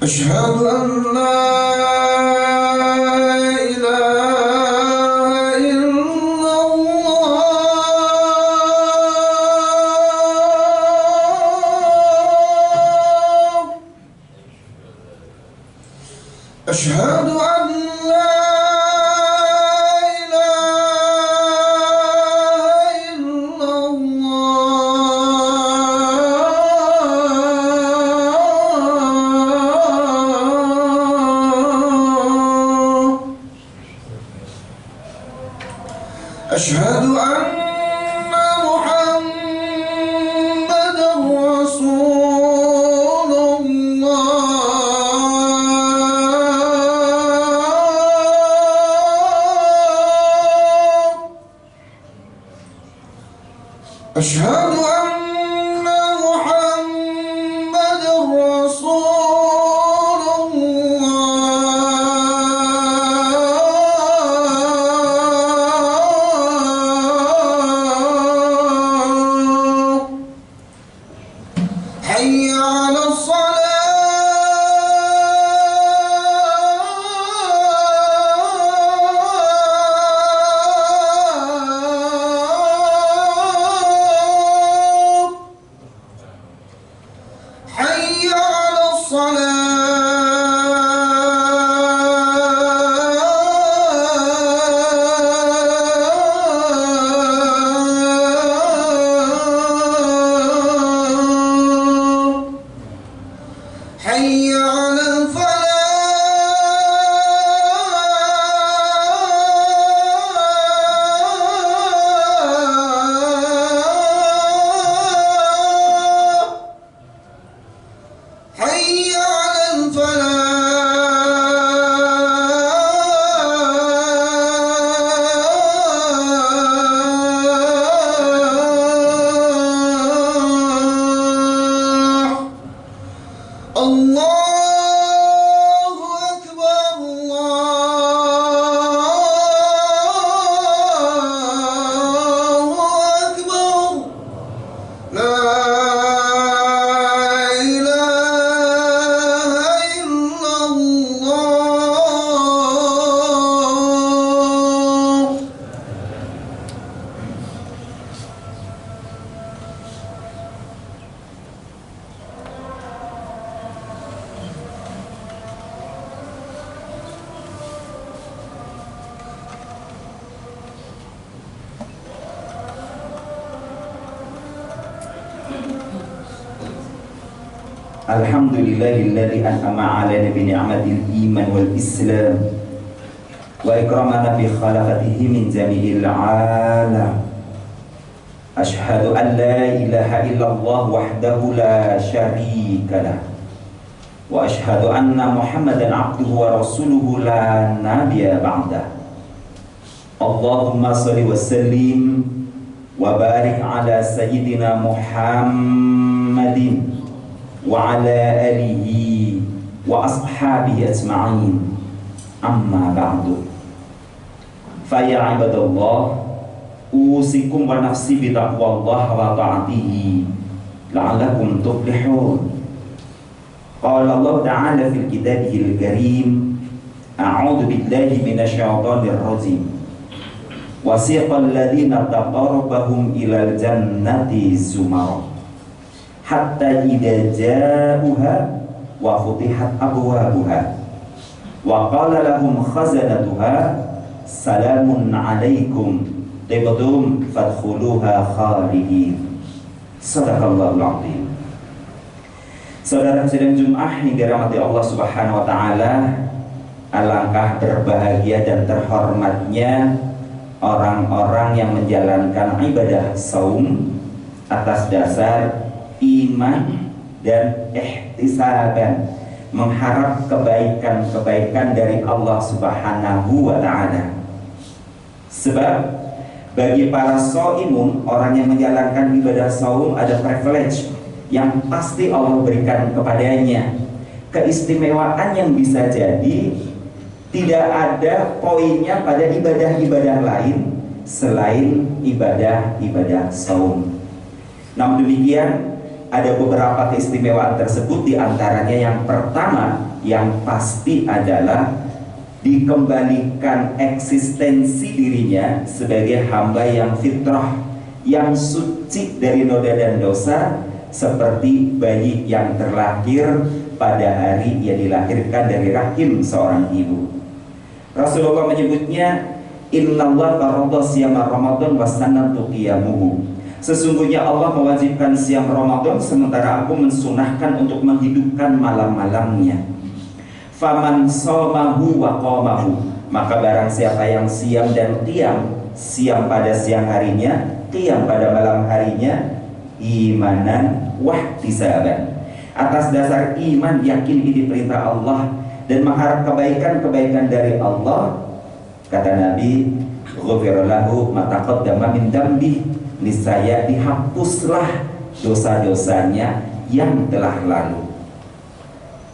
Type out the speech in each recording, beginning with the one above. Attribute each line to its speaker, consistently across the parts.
Speaker 1: أشهد أن لا إله إلا الله. أشهد أن لا أشهد أن محمدًا رسول الله. أشهد أن محمدًا رسول الله. حي على الصلاة. حي على الصلاة. حي على الفلاح. حي على الفلاح. الله أكبر، الله أكبر. لا إله إلا الله.
Speaker 2: Alhamdulillahilladzi an'ama 'alaina bi ni'matil iman wal islam wa ikramana bi khalaqatihi min jami'il 'alam. Asyhadu an la ilaha illallah wahdahu la syarika lah wa asyhadu anna Muhammadan 'abduhu wa rasuluhu la nabiyya ba'dah. Allahumma shalli wa sallim wa barik ala sayyidina Muhammadin wa ala alihi wa ashabihi ajma'in, amma ba'du. Fa ya ibadallah, usikum wa nafsi bi taqwallah wa ta'atihi la'allakum tuflihun. Qala Allah ta'ala fil kitabihil karim, a'udzu billahi minasy syaithanir rajim. Wasiqal ladzina taqaw rabbahum ilal jannati zumara hatta idza ja'uha wa futihat abwabuha wa qala lahum khazanatuha salamun 'alaikum tibtum fadkhuluha khalidin. Shadaqallahul 'azim. Saudara sidang Jumat yang dirahmati Allah Subhanahu wa taala, alangkah berbahagia dan terhormatnya orang-orang yang menjalankan ibadah saum atas dasar iman dan ihtisaban, mengharap kebaikan-kebaikan dari Allah Subhanahu wa ta'ala. Sebab bagi para shaimun, orang yang menjalankan ibadah saum, ada privilege yang pasti Allah berikan kepadanya, keistimewaan yang bisa jadi tidak ada poinnya pada ibadah-ibadah lain selain ibadah-ibadah saum. Namun demikian, ada beberapa keistimewaan tersebut. Di antaranya yang pertama yang pasti adalah dikembalikan eksistensi dirinya sebagai hamba yang fitrah, yang suci dari noda dan dosa, seperti bayi yang terlahir pada hari ia dilahirkan dari rahim seorang ibu. Rasulullah menyebutnya, Innallaha farada siyama Ramadan wa sanatu qiyamuhu. Sesungguhnya Allah mewajibkan siam Ramadan, sementara aku mensunahkan untuk menghidupkan malam-malamnya. Faman somahu wa qamahu, maka barang siapa yang siam dan qiyam, siam pada siang harinya, qiyam pada malam harinya, imanan wahtisaban, atas dasar iman, yakin ini perintah Allah, dan mengharap kebaikan-kebaikan dari Allah, kata Nabi, ghufira lahu ma taqaddama min dambi, niscaya dihapuslah dosa-dosanya yang telah lalu.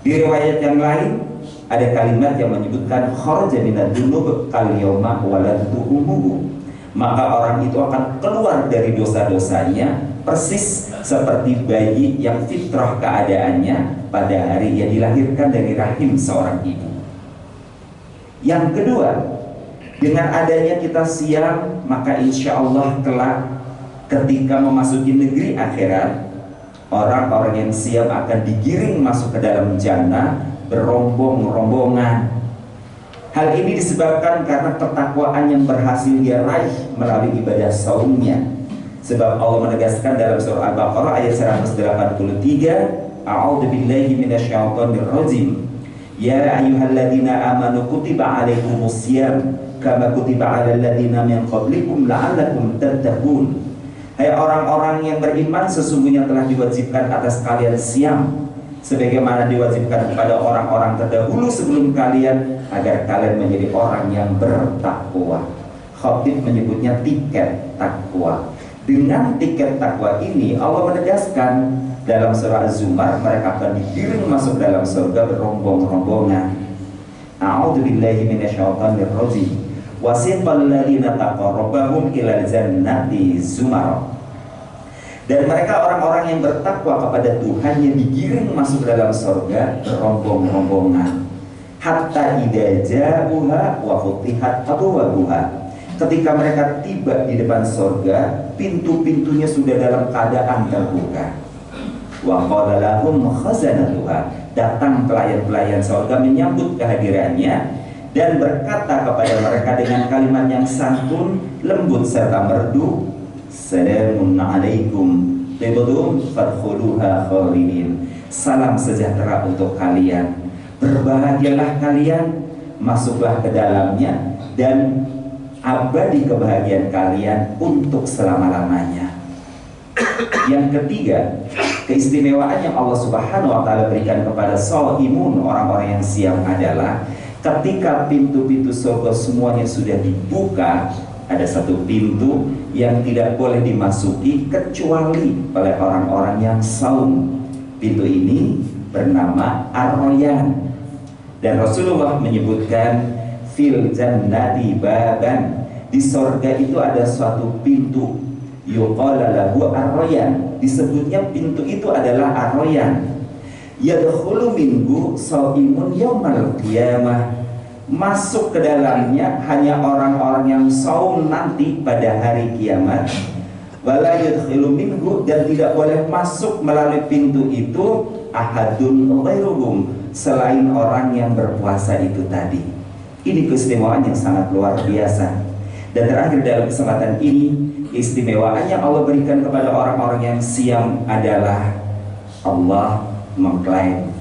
Speaker 2: Di riwayat yang lain ada kalimat yang menyebutkan kharaja minad dzunub kal yauma waladtu ummuhu, maka orang itu akan keluar dari dosa-dosanya persis seperti bayi yang fitrah keadaannya pada hari ia dilahirkan dari rahim seorang ibu. Yang kedua, dengan adanya kita siam, maka insya Allah kelak ketika memasuki negeri akhirat, orang-orang yang siam akan digiring masuk ke dalam jannah berombong-rombongan. Hal ini disebabkan karena ketakwaan yang berhasil dia raih melalui ibadah saumnya. Sebab Allah menegaskan dalam surah Al-Baqarah ayat 183, A'udzu billahi minasyaitonir rajim. Ya ayyuhalladzina amanu kutiba alaikumusiyam kama kutiba alal ladzina min qablikum la'allakum tattaqun. Hai orang-orang yang beriman, sesungguhnya telah diwajibkan atas kalian siam sebagaimana diwajibkan kepada orang-orang terdahulu sebelum kalian, agar kalian menjadi orang yang bertakwa. Khatib menyebutnya tiket takwa. Dengan tiket takwa ini Allah menegaskan dalam surah Az-Zumar, mereka akan digiring masuk dalam surga berombong-rombongan. A'udzu billahi minasyaitonir rajim. Wasiqal ladzina taqaw rabbahum ilal jannati zumara. Dan mereka orang-orang yang bertakwa kepada Tuhannya digiring masuk dalam surga berombong-rombongan. Hatta idza ja'uha wa futihat abwabuha. Ketika mereka tiba di depan surga, pintu-pintunya sudah dalam keadaan terbuka. Wa qala lahum khazanatuha. Datang pelayan-pelayan surga menyambut kehadirannya dan berkata kepada mereka dengan kalimat yang santun, lembut serta merdu, Assalamun alaikum tibtum fadkhuluha khalidin. Salam sejahtera untuk kalian, berbahagialah kalian, masuklah ke dalamnya dan abadi kebahagiaan kalian untuk selama-lamanya. Yang ketiga, keistimewaan yang Allah Subhanahu wa taala berikan kepada shaimun, orang-orang yang siam, adalah ketika pintu-pintu surga semuanya sudah dibuka, ada satu pintu yang tidak boleh dimasuki kecuali oleh orang-orang yang saum. Pintu ini bernama Ar-Rayyan. Dan Rasulullah menyebutkan fil jannati baban, di surga itu ada suatu pintu, yuqala lahu Ar-Rayyan, disebutnya pintu itu adalah Ar-Rayyan. Yadkhulu minhu shaimun yaumal qiyamah, masuk ke dalamnya hanya orang-orang yang saum nanti pada hari kiamat. Wala yadkhulu minhu, dan tidak boleh masuk melalui pintu itu ahadun ghairuhum, selain orang yang berpuasa itu tadi. Ini keistimewaan yang sangat luar biasa. Dan terakhir dalam kesempatan ini, keistimewaan yang Allah berikan kepada orang-orang yang siam adalah Allah mengklaim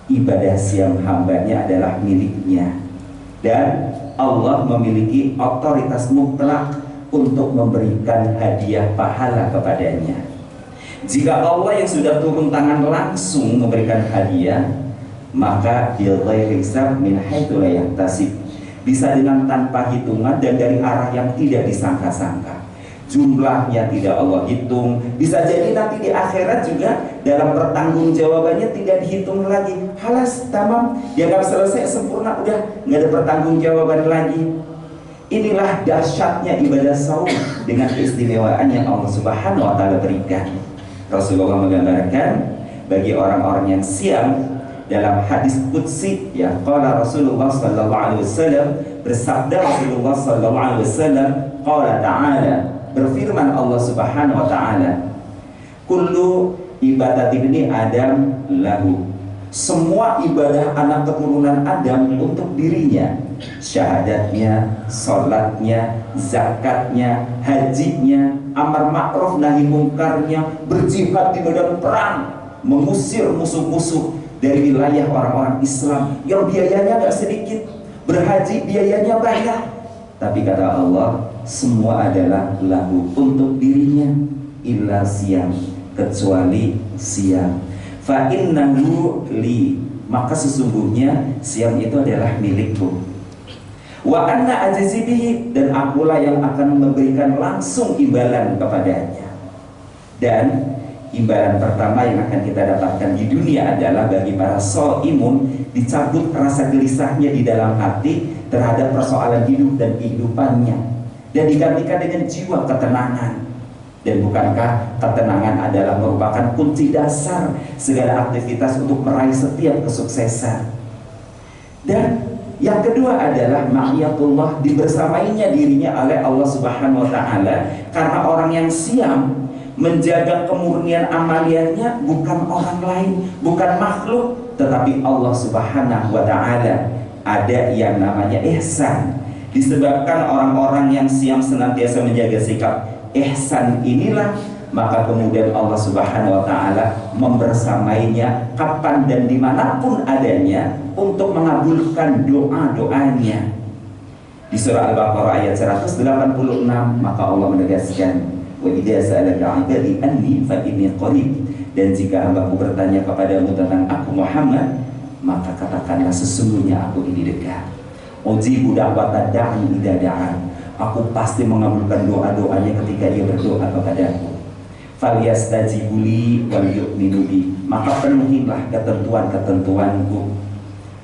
Speaker 2: ibadah siam hambanya adalah miliknya, dan Allah memiliki otoritas mutlak untuk memberikan hadiah pahala kepadanya. Jika Allah yang sudah turun tangan langsung memberikan hadiah, maka bil ghairi hisab min haitsu la yahtasib, bisa dengan tanpa hitungan dan dari arah yang tidak disangka-sangka. Jumlahnya tidak Allah hitung. Bisa jadi nanti di akhirat juga dalam pertanggungjawabannya tidak dihitung lagi. Halas, tamam, dianggap selesai, sempurna, udah nggak ada pertanggungjawaban lagi. Inilah dahsyatnya ibadah saum dengan keistimewaan yang Allah Subhanahu wa taala berikan. Rasulullah menggambarkan bagi orang-orang yang siam dalam hadis qudsi, ya, qala Rasulullah sallallahu alaihi wasallam, bersabda Rasulullah sallallahu alaihi wasallam, qala ta'ala, berfirman Allah Subhanahu wa taala, kullu ibadati ibni Adam lahu, semua ibadah anak keturunan Adam untuk dirinya, syahadatnya, sholatnya, zakatnya, hajinya, amar ma'ruf nahi mungkarnya, berjihad di medan perang, mengusir musuh-musuh dari wilayah orang-orang Islam yang biayanya gak sedikit, berhaji biayanya banyak, tapi kata Allah, semua adalah lahu, untuk dirinya, illa siyam, kecuali siam. Fa innahu li, maka sesungguhnya siam itu adalah milikku. Wa anna ajizi bihi, dan akulah yang akan memberikan langsung imbalan kepadanya. Dan imbalan pertama yang akan kita dapatkan di dunia adalah bagi para shaimun, dicabut rasa gelisahnya di dalam hati terhadap persoalan hidup dan kehidupannya, dan digantikan dengan jiwa ketenangan. Dan bukankah ketenangan adalah merupakan kunci dasar segala aktivitas untuk meraih setiap kesuksesan? Dan yang kedua adalah ma'iyatullah, dibersamainya dirinya oleh Allah Subhanahu wa taala, karena orang yang siam menjaga kemurnian amaliyahnya bukan orang lain, bukan makhluk, tetapi Allah Subhanahu wa taala. Ada yang namanya ihsan. Disebabkan orang-orang yang siam senantiasa menjaga sikap ihsan inilah, maka kemudian Allah Subhanahu wa taala membersamainya kapan dan dimanapun adanya untuk mengabulkan doa-doanya. Di surah Al-Baqarah ayat 186, maka Allah menegaskan, wa idza sa'alaka 'ibadi anni fa inni qarib, dan jika hambaku bertanya kepadamu tentang aku Muhammad, maka katakanlah sesungguhnya aku ini dekat. Ujibu da'watad da'i idza da'an, aku pasti mengabulkan doa-doanya ketika ia berdoa kepadaku. Falyastajibuli wal yu'minu bi, maka penuhilah ketentuan-ketentuanku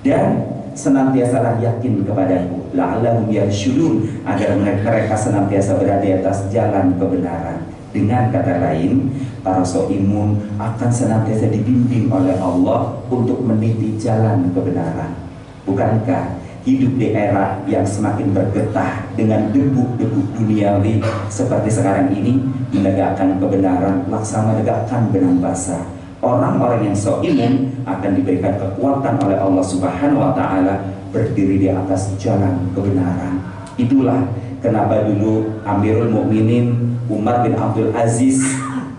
Speaker 2: dan senantiasalah yakin kepadaku, la'allahum yarsyudun, agar mereka senantiasa berada di atas jalan kebenaran. Dengan kata lain, para shaimun akan senantiasa dibimbing oleh Allah untuk meniti jalan kebenaran. Bukankah hidup di era yang semakin bergetah dengan debu-debu duniawi seperti sekarang ini, menegakkan kebenaran laksana menegakkan benang basah? Orang-orang yang shaimun akan diberikan kekuatan oleh Allah Subhanahu wa taala berdiri di atas jalan kebenaran. Itulah kenapa dulu Amirul Mukminin Umar bin Abdul Aziz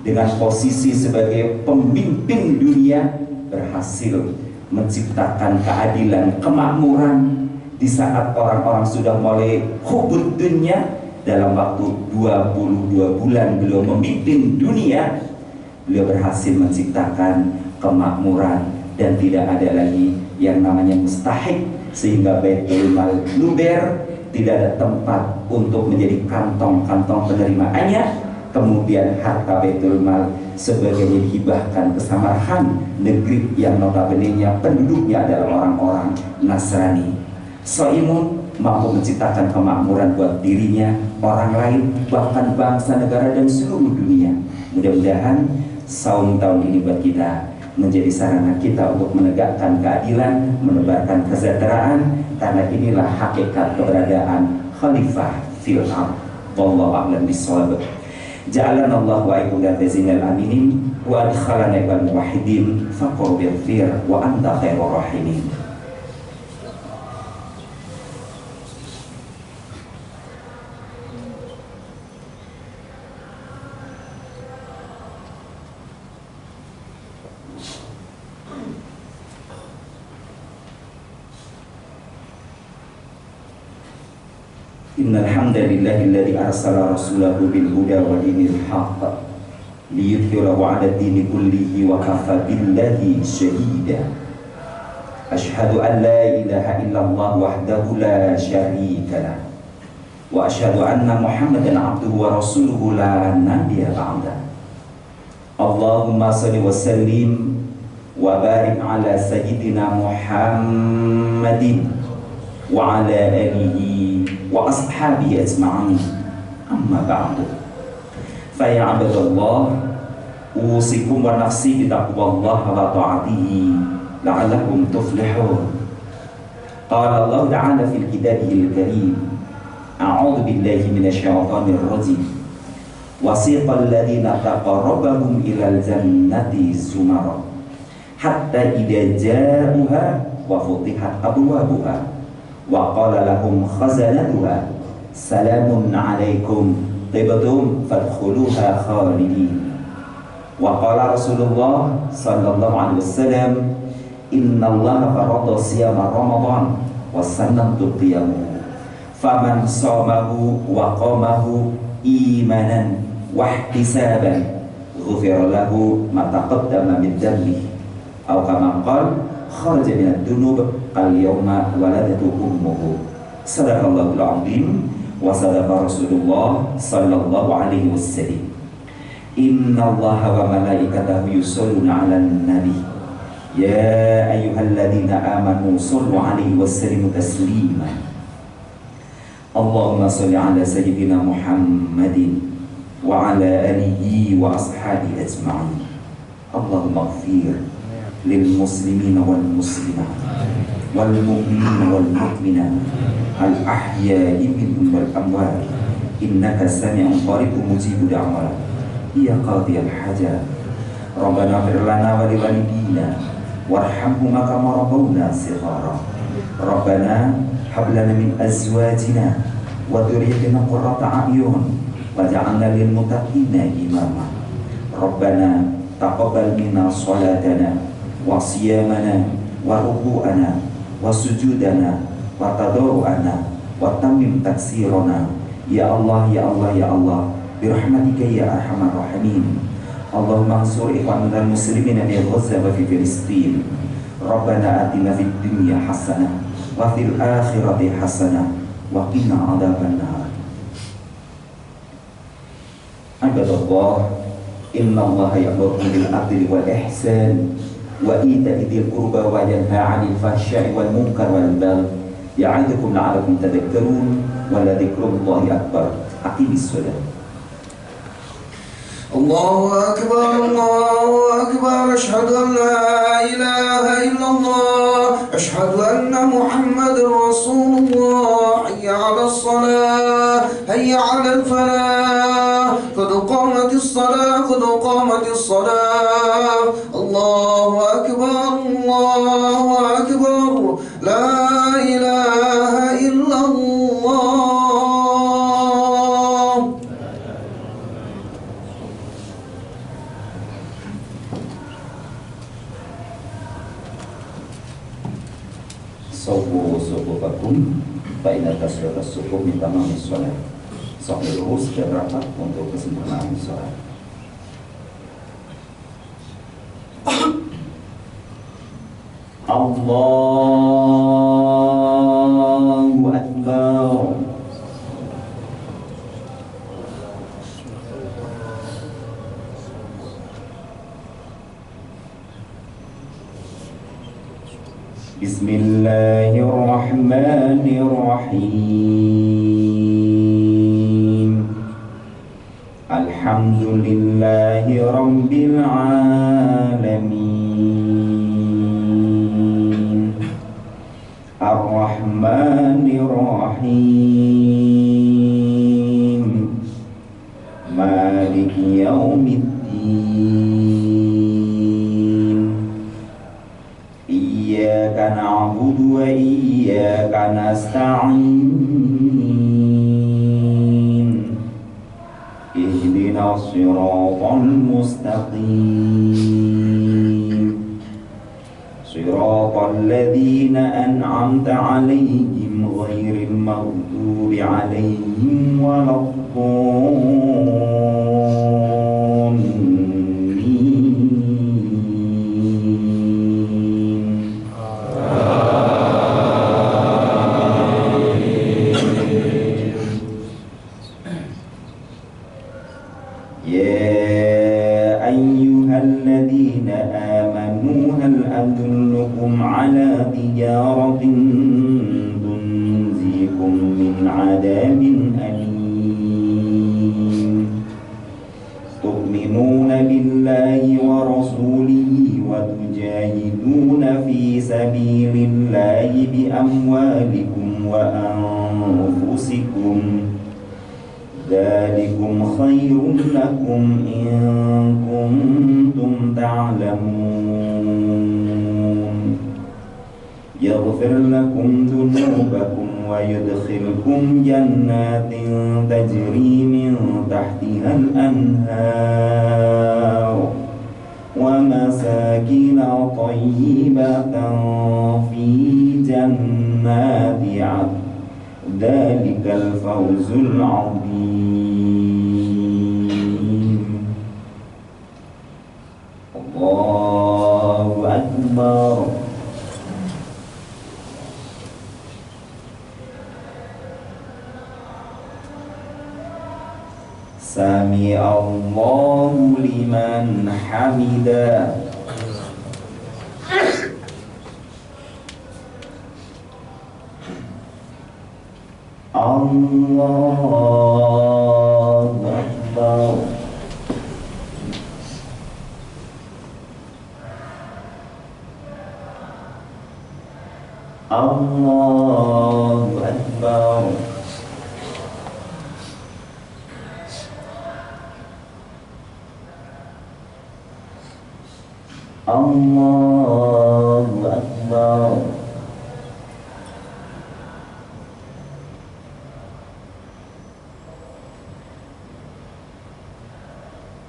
Speaker 2: dengan posisi sebagai pemimpin dunia berhasil menciptakan keadilan, kemakmuran di saat orang-orang sudah mulai hubud dunia. Dalam waktu 22 bulan beliau memimpin dunia, beliau berhasil menciptakan kemakmuran dan tidak ada lagi yang namanya mustahik, sehingga Baitul Mal luber, tidak ada tempat untuk menjadi kantong-kantong penerimaannya. Kemudian harta Baitul Mal sebagainya dihibahkan ke Samarkand, negeri yang notabene-nya penduduknya adalah orang-orang Nasrani. Shaimun mampu menciptakan kemakmuran buat dirinya, orang lain, bahkan bangsa, negara, dan seluruh dunia. Mudah-mudahan saum tahun ini buat kita menjadi sarana kita untuk menegakkan keadilan, menebarkan kesejahteraan, karena inilah hakikat keberadaan khalifah fil ardh. Wallahu a'lam bishawab. Ja'alana Allah wa iyyakum minal aminin wa adkhalana ibal muwahhidin faqur bil khair wa anta khairur rahimin. Innal hamdalillahilladzi arsala rasulahu bil huda wa dinil haqq liyudhhirahu 'ala ad-dini kullihi wa kafa billahi shahida. Asyhadu an la ilaha illallah wahdahu la syarika lah wa asyhadu anna Muhammadan 'abduhu wa rasuluhu la nabiyya ba'da. Allahumma shalli wa sallim wa barik 'ala sayyidina Muhammadin wa 'ala alihi wa ashabihi ajma'in. Amma ba'du. Fa ya 'abdallah, Usikum wa nafsi bitaqwallahi wa ta'atihi la'allakum tuflihun. Qala Allah Ta'ala fil kitabihil karim, a'udzu billahi minasyaitonir rajim. Wasiqal ladzina taqarrabahum ilal jannati zumara hatta idza ja'uha wa futihat abwabuha wa qala lahum khazanatuha salamun 'alaikum tibtum fadkhuluha khalidin. Wa qala Rasulullah sallallahu alaihi wasallam, innallaha farada siyama Ramadan wa sannatu qiyamuhu faman shamahu wa qamahu imanan wa ihtisaban ghufira lahu ma taqaddama min dhanbihi aw kama qala kharaja min ad-dunub qal yawma waladatu ummuhu. Sadaqallahul azim wa sadaqa Rasulullah sallallahu alaihi wasallam. Innallaha wa malaikatahu yusholluna 'alan nabi ya ayyuhalladzina amanu shollu 'alaihi wa sallimu taslima. Allahumma sholli 'ala sayyidina Muhammadin wa 'ala alihi wa ashabihi ajma'in. Allahumma ighfir lil muslimina wal muslimat wal mu'minina wal mu'minat al ahya'i minhum wal amwat innaka sami'un qaribun mujibud da'wat ya qadiyal hajat. Rabbana ighfir lana wa liwalidina warhamhuma kama rabbawna shighara. Rabbana hab lana min azwajina wa dhurriyyatina qurrata a'yun waj'alna lil muttaqina imama. Rabbana taqabbal minna shalatana wa siyamana wa ruku'ana wa sujudana wa tadarru'ana wa tammim taksirana ya Allah ya Allah ya Allah birahmatika ya arhamar rahimin. Allahumma ansur ikhwanal muslimin fi Gaza wa fi Filistin. Rabbana atina fid dunya hasanah wa fil akhirati hasanah wa qina adzabannar. Ibadallah, innallaha ya'muru bil adli wal ihsan wa ita'i dzil qurba wa yanha 'anil fahsya'i wal munkar wal baghi ya'idukum la'allakum tadhakkarun wa la dzikrullahi akbar. Aqimis shalah.
Speaker 1: Allahu akbar, Allahu akbar, asyhadu an la ilaha illallah, asyhadu anna Muhammadar Rasulullah. Hayya 'alas shalah, hayya 'alal falah, qad qamatis shalah, qad qamatis shalah. Allahu akbar, Allahu akbar, la ilaha illallah.
Speaker 2: Sawwu sufufakum fa inna tasbihas sufuf min tamamis shalah. Sahih lurus dan rapat untuk kesempurnaan salat. Allahu akbar. Bismillahirrahmanirrahim. Alhamdulillahi rabbil alamin. Ar-Rahmanir-Rahim. Maliki yaumiddin. Iyyaka na'budu wa iyyaka nasta'in. Ihdinas siratal mustaqim. Siratal ladzina an'amta 'alaihim ghairil maghdubi 'alaihim waladdallin. يا أيها الذين آمنوا هل أدلكم على تجارة تنجيكم من عذاب أليم تؤمنون بالله سبيل الله بأموالكم وأنفسكم ذلكم خير لكم إن كنتم تعلمون يغفر لكم ذنوبكم ويدخلكم جنات تجري من تحتها الأنهار ومساكن طيبة في جنات عدن ذلك الفوز العظيم الله أكبر سمع الله لمن حمده الله أكبر الله أكبر الله أكبر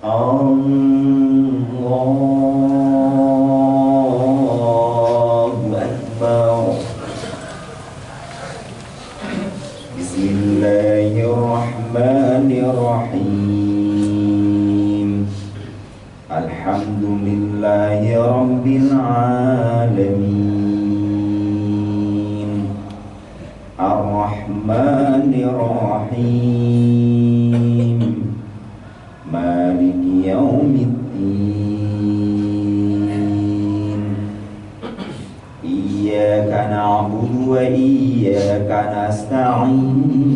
Speaker 2: الله أكبر بسم الله الرحمن الرحيم الحمد لله رب العالمين الرحمن الرحيم مالك يوم الدين إياك نعبد وإياك نستعين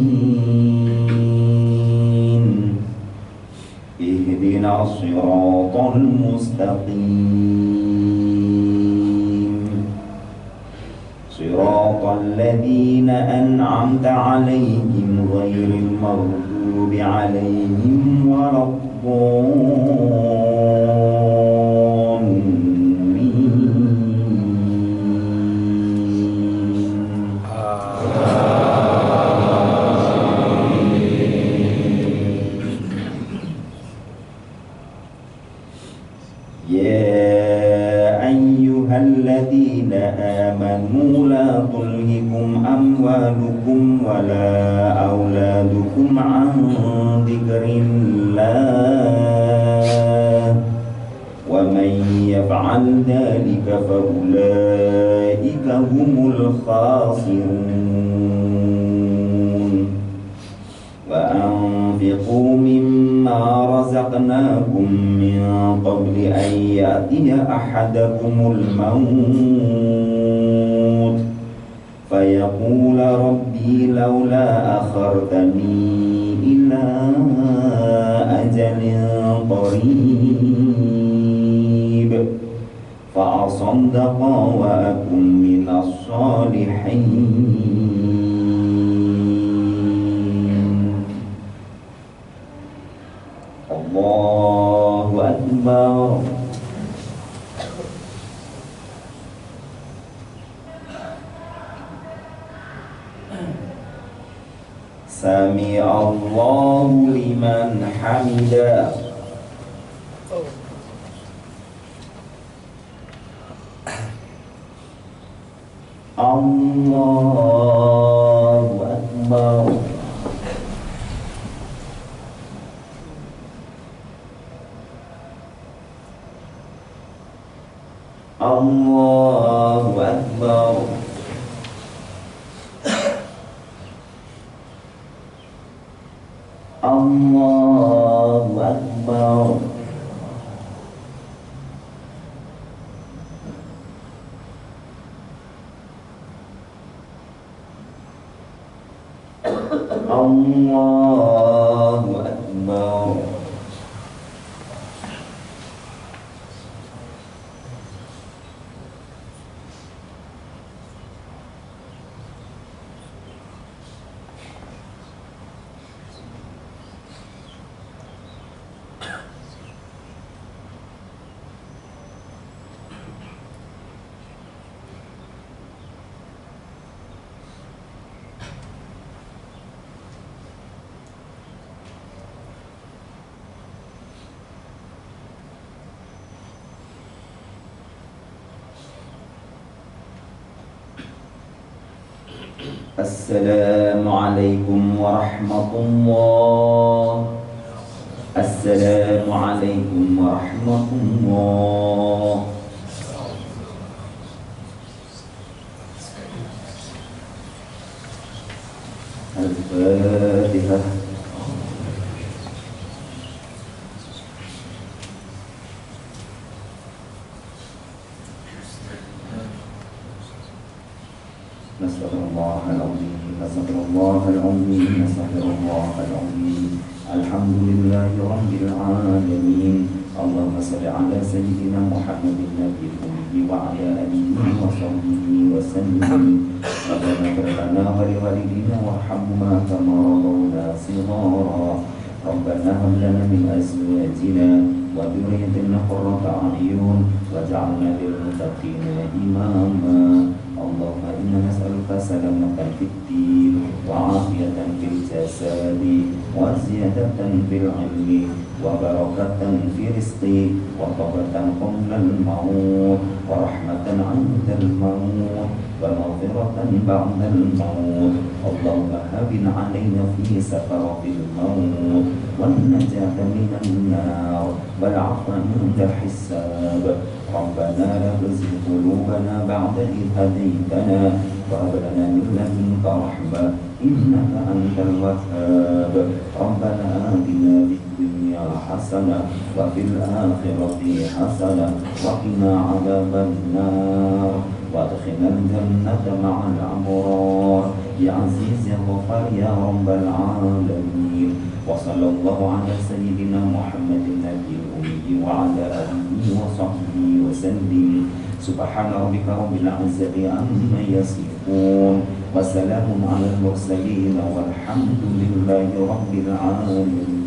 Speaker 2: اهدنا الصراط المستقيم صراط الذين أنعمت عليهم غير المغضوب عليهم ولا الذين آمنوا لا تلهكم أموالكم ولا أولادكم عن ذكر الله ومن يفعل ذلك فأولئك هم الخاسرون وأنفقوا مما رزقناكم من قبل أن يأتي أحدكم الموت فيقول ربي لولا أخرتني إلى أجل قريب فأصدق وأكن من الصالحين الله أكبر سمع الله لمن حمده الله أكبر الله أكبر الله أكبر الله أكبر Assalamualaikum warahmatullah. Assalamualaikum warahmatullah. Al-Fatihah. Nastaghfirullahaladzim, nastaghfirullahaladzim, nastaghfirullahaladzim. Alhamdulillahi rabbil alamin. Allahumma salli ala sayyidina Muhammadin nabiyil ummi wa ala alihi wa sahbihi wa sallim. Rabbana ighfir lana wa li walidina warhamhuma kama rabbawna shighara. Rabbana hab lana min azwajina wa dhurriyyatina qurrata a'yun waj'alna lil muttaqina imama. Allahumma inna nas'aluka salamatan fid din wa afiyatan fil jasadi wa ziyadatan fil ilmi wa barakatan fi rizqi wa tawbatan qabla al-maut wa rahmatan 'inda al-maut wa maghfiratan ba'da al-maut. Allahumma habin 'alaina fi sakaratil maut wan najata minan nar wal 'afwa 'inda al-hisab. Rabbana la tuzigh qulubana ba'da idh hadaytana wa hab lana min ladunka rahmah innaka antal wahhab. Rabbana atina fid dunya hasanah wa fil akhirati hasanah wa qina adzaban nar wa adkhilna al-jannata ma'al abrar ya aziz ya ghafar ya rabbal alamin. Wa sallallahu ala sayyidina Muhammadin nabiyil ummi wa ala alihi wa sahbihi wa sallim. Subhana rabbika rabbil izzati amma yasifun wa salamun alal mursalin walhamdulillahi rabbil alamin.